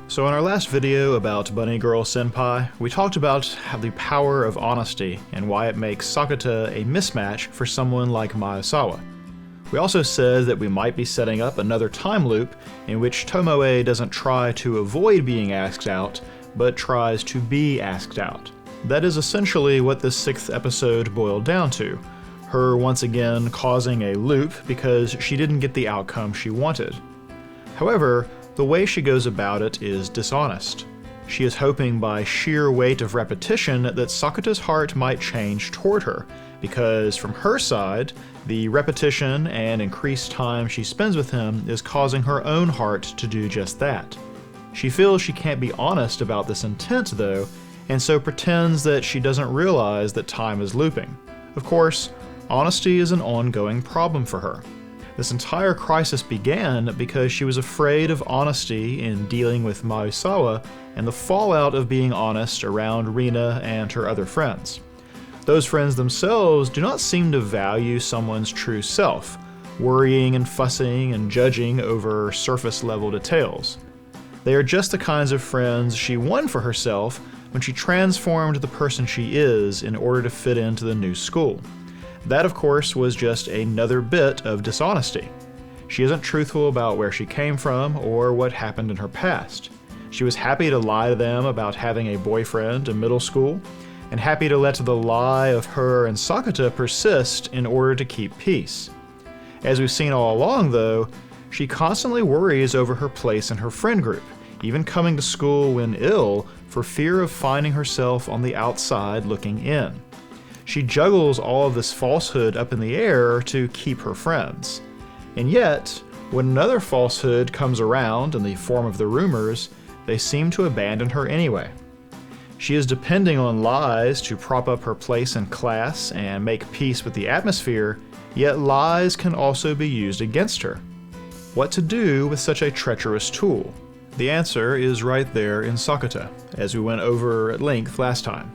So in our last video about Bunny Girl Senpai, we talked about how the power of honesty and why it makes Sakata a mismatch for someone like Miyazawa. We also said that we might be setting up another time loop in which Tomoe doesn't try to avoid being asked out, but tries to be asked out. That is essentially what this 6th episode boiled down to, her once again causing a loop because she didn't get the outcome she wanted. However, the way she goes about it is dishonest. She is hoping by sheer weight of repetition that Sakata's heart might change toward her, because from her side, the repetition and increased time she spends with him is causing her own heart to do just that. She feels she can't be honest about this intent though, and so pretends that she doesn't realize that time is looping. Of course, honesty is an ongoing problem for her. This entire crisis began because she was afraid of honesty in dealing with Miyazawa and the fallout of being honest around Rina and her other friends. Those friends themselves do not seem to value someone's true self, worrying and fussing and judging over surface-level details. They are just the kinds of friends she won for herself when she transformed the person she is in order to fit into the new school. That, of course, was just another bit of dishonesty. She isn't truthful about where she came from or what happened in her past. She was happy to lie to them about having a boyfriend in middle school, and happy to let the lie of her and Sakata persist in order to keep peace. As we've seen all along, though, she constantly worries over her place in her friend group, even coming to school when ill for fear of finding herself on the outside looking in. She juggles all of this falsehood up in the air to keep her friends. And yet, when another falsehood comes around in the form of the rumors, they seem to abandon her anyway. She is depending on lies to prop up her place in class and make peace with the atmosphere, yet lies can also be used against her. What to do with such a treacherous tool? The answer is right there in Sakata, as we went over at length last time.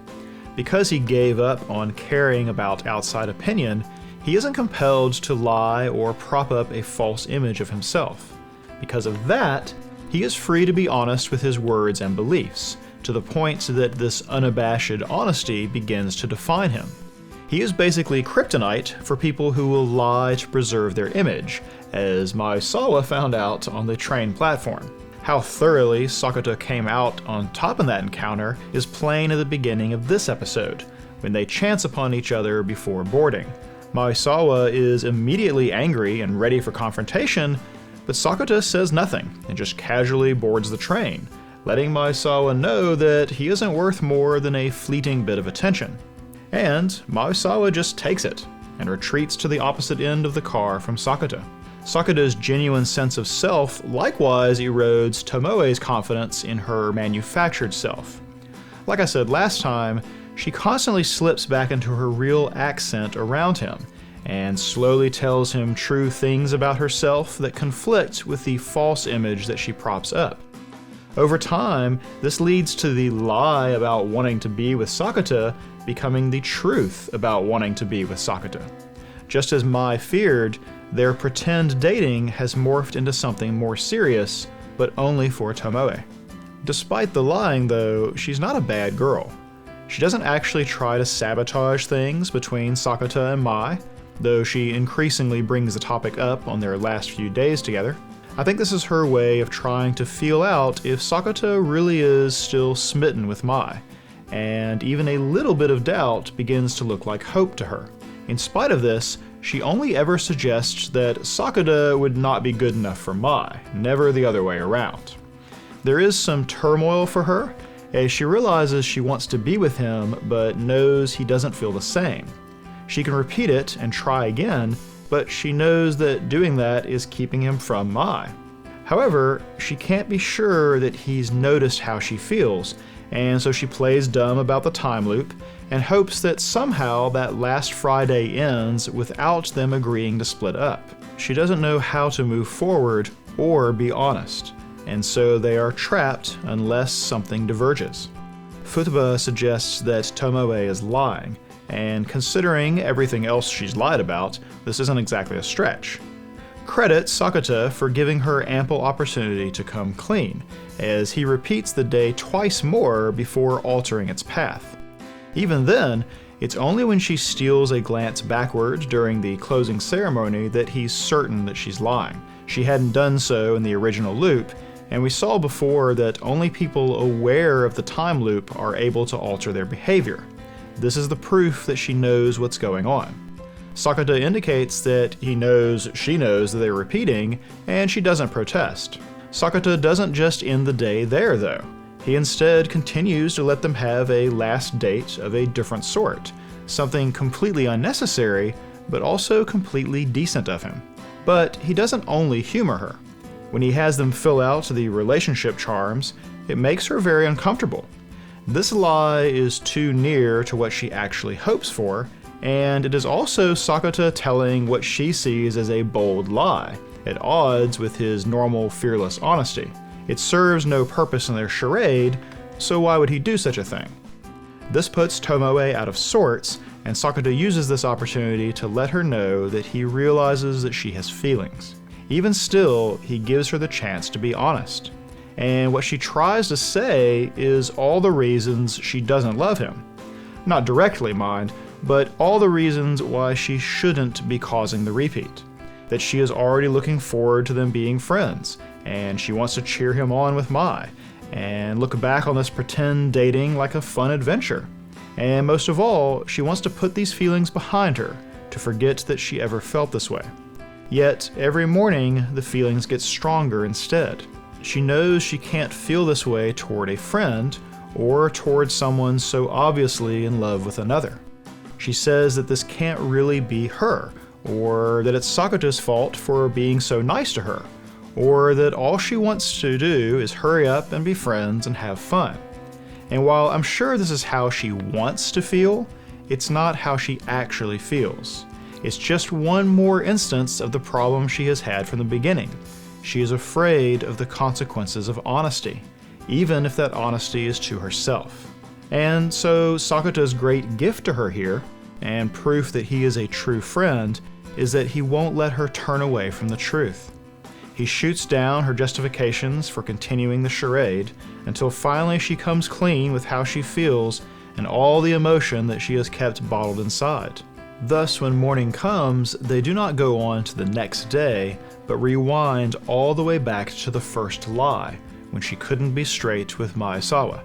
Because he gave up on caring about outside opinion, he isn't compelled to lie or prop up a false image of himself. Because of that, he is free to be honest with his words and beliefs, to the point that this unabashed honesty begins to define him. He is basically kryptonite for people who will lie to preserve their image, as Miyazawa found out on the train platform. How thoroughly Sakata came out on top in that encounter is plain at the beginning of this episode, when they chance upon each other before boarding. Miyazawa is immediately angry and ready for confrontation, but Sakata says nothing and just casually boards the train, letting Miyazawa know that he isn't worth more than a fleeting bit of attention. And Miyazawa just takes it and retreats to the opposite end of the car from Sakata. Sakata's genuine sense of self likewise erodes Tomoe's confidence in her manufactured self. Like I said last time, she constantly slips back into her real accent around him, and slowly tells him true things about herself that conflict with the false image that she props up. Over time, this leads to the lie about wanting to be with Sakata becoming the truth about wanting to be with Sakata. Just as Mai feared, their pretend dating has morphed into something more serious, but only for Tomoe. Despite the lying, though, she's not a bad girl. She doesn't actually try to sabotage things between Sakata and Mai, though she increasingly brings the topic up on their last few days together. I think this is her way of trying to feel out if Sakata really is still smitten with Mai, and even a little bit of doubt begins to look like hope to her. In spite of this, she only ever suggests that Sakata would not be good enough for Mai, never the other way around. There is some turmoil for her, as she realizes she wants to be with him, but knows he doesn't feel the same. She can repeat it and try again, but she knows that doing that is keeping him from Mai. However, she can't be sure that he's noticed how she feels, and so she plays dumb about the time loop and hopes that somehow that last Friday ends without them agreeing to split up. She doesn't know how to move forward or be honest, and so they are trapped unless something diverges. Futaba suggests that Tomoe is lying, and considering everything else she's lied about, this isn't exactly a stretch. credits Sakata for giving her ample opportunity to come clean, as he repeats the day twice more before altering its path. Even then, it's only when she steals a glance backward during the closing ceremony that he's certain that she's lying. She hadn't done so in the original loop, and we saw before that only people aware of the time loop are able to alter their behavior. This is the proof that she knows what's going on. Sakata indicates that she knows that they're repeating, and she doesn't protest. Sakata doesn't just end the day there, though. He instead continues to let them have a last date of a different sort, something completely unnecessary, but also completely decent of him. But he doesn't only humor her. When he has them fill out the relationship charms, it makes her very uncomfortable. This lie is too near to what she actually hopes for, and it is also Sakata telling what she sees as a bold lie, at odds with his normal fearless honesty. It serves no purpose in their charade, so why would he do such a thing? This puts Tomoe out of sorts, and Sakata uses this opportunity to let her know that he realizes that she has feelings. Even still, he gives her the chance to be honest. And what she tries to say is all the reasons she doesn't love him. Not directly, mind, but all the reasons why she shouldn't be causing the repeat. That she is already looking forward to them being friends, and she wants to cheer him on with Mai, and look back on this pretend dating like a fun adventure. And most of all, she wants to put these feelings behind her, to forget that she ever felt this way. Yet, every morning, the feelings get stronger instead. She knows she can't feel this way toward a friend, or toward someone so obviously in love with another. She says that this can't really be her, or that it's Sakata's fault for being so nice to her, or that all she wants to do is hurry up and be friends and have fun. And while I'm sure this is how she wants to feel, it's not how she actually feels. It's just one more instance of the problem she has had from the beginning. She is afraid of the consequences of honesty, even if that honesty is to herself. And so Sakata's great gift to her here, and proof that he is a true friend, is that he won't let her turn away from the truth. He shoots down her justifications for continuing the charade until finally she comes clean with how she feels and all the emotion that she has kept bottled inside. Thus, when morning comes, they do not go on to the next day, but rewind all the way back to the first lie, when she couldn't be straight with Maesawa.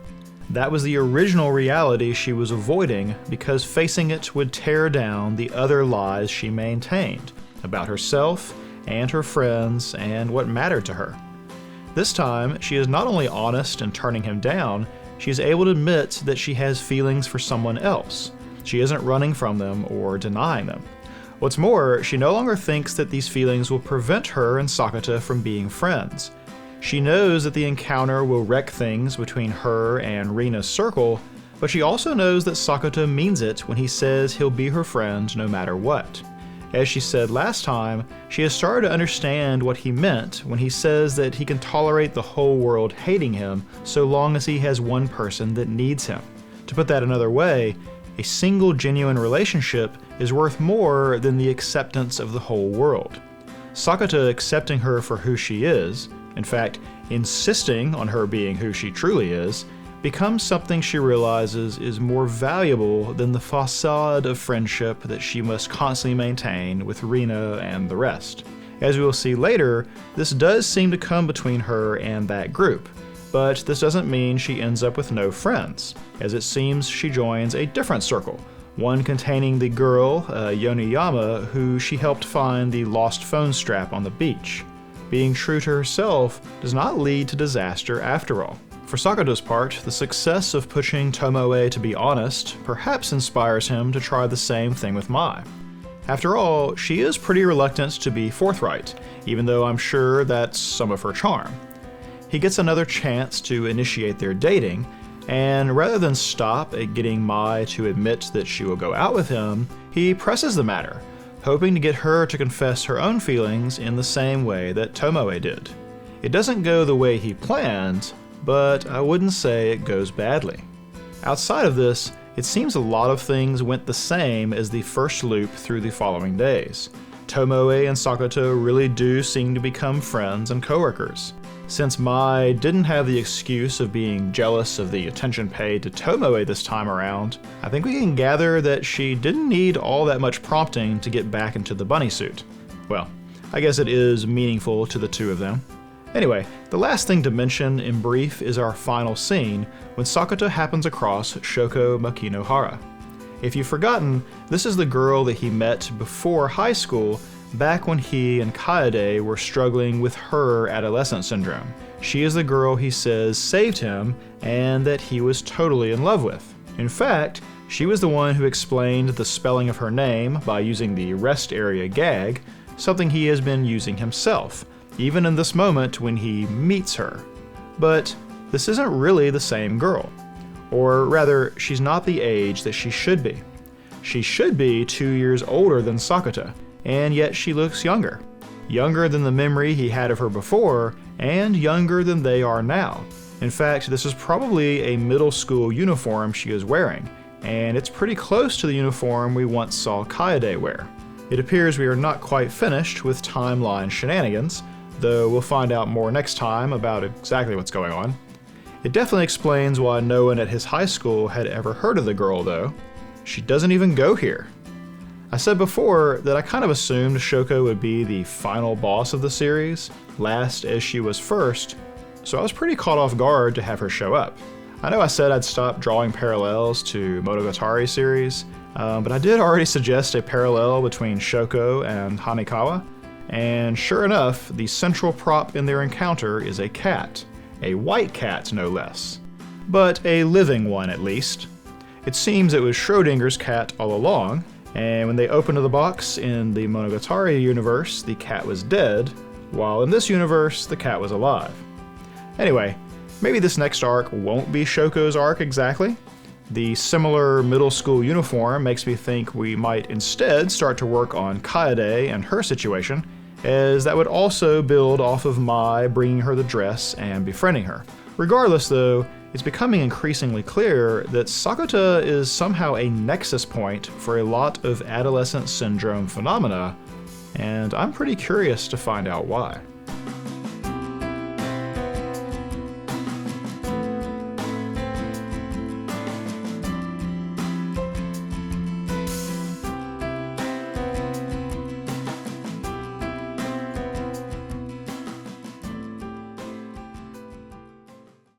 That was the original reality she was avoiding because facing it would tear down the other lies she maintained about herself and her friends and what mattered to her. This time, she is not only honest in turning him down, she is able to admit that she has feelings for someone else. She isn't running from them or denying them. What's more, she no longer thinks that these feelings will prevent her and Sakata from being friends. She knows that the encounter will wreck things between her and Rina's circle, but she also knows that Sakata means it when he says he'll be her friend no matter what. As she said last time, she has started to understand what he meant when he says that he can tolerate the whole world hating him so long as he has one person that needs him. To put that another way, a single genuine relationship is worth more than the acceptance of the whole world. Sakata accepting her for who she is, in fact, insisting on her being who she truly is, becomes something she realizes is more valuable than the facade of friendship that she must constantly maintain with Rina and the rest. As we will see later, this does seem to come between her and that group, but this doesn't mean she ends up with no friends, as it seems she joins a different circle, one containing the girl, Yoniyama, who she helped find the lost phone strap on the beach. Being true to herself does not lead to disaster after all. For Sakata's part, the success of pushing Tomoe to be honest perhaps inspires him to try the same thing with Mai. After all, she is pretty reluctant to be forthright, even though I'm sure that's some of her charm. He gets another chance to initiate their dating, and rather than stop at getting Mai to admit that she will go out with him, he presses the matter, hoping to get her to confess her own feelings in the same way that Tomoe did. It doesn't go the way he planned, but I wouldn't say it goes badly. Outside of this, it seems a lot of things went the same as the first loop through the following days. Tomoe and Sakata really do seem to become friends and coworkers. Since Mai didn't have the excuse of being jealous of the attention paid to Tomoe this time around, I think we can gather that she didn't need all that much prompting to get back into the bunny suit. Well, I guess it is meaningful to the two of them. Anyway, the last thing to mention in brief is our final scene when Sakata happens across Shoko Makinohara. If you've forgotten, this is the girl that he met before high school, back when he and Kaede were struggling with her adolescent syndrome. She is the girl he says saved him and that he was totally in love with. In fact, she was the one who explained the spelling of her name by using the rest area gag, something he has been using himself, even in this moment when he meets her. But this isn't really the same girl. Or rather, she's not the age that she should be. She should be 2 years older than Sakata, and yet she looks younger. Younger than the memory he had of her before, and younger than they are now. In fact, this is probably a middle school uniform she is wearing, and it's pretty close to the uniform we once saw Kaede wear. It appears we are not quite finished with timeline shenanigans, though we'll find out more next time about exactly what's going on. It definitely explains why no one at his high school had ever heard of the girl, though. She doesn't even go here. I said before that I kind of assumed Shoko would be the final boss of the series, last as she was first, so I was pretty caught off guard to have her show up. I know I said I'd stop drawing parallels to Monogatari series, but I did already suggest a parallel between Shoko and Hanekawa, and sure enough, the central prop in their encounter is a cat. A white cat, no less. But a living one, at least. It seems it was Schrodinger's cat all along, and when they opened the box in the Monogatari universe, the cat was dead, while in this universe, the cat was alive. Anyway, maybe this next arc won't be Shoko's arc exactly. The similar middle school uniform makes me think we might instead start to work on Kaede and her situation, as that would also build off of Mai bringing her the dress and befriending her. Regardless though, it's becoming increasingly clear that Sakata is somehow a nexus point for a lot of adolescent syndrome phenomena, and I'm pretty curious to find out why.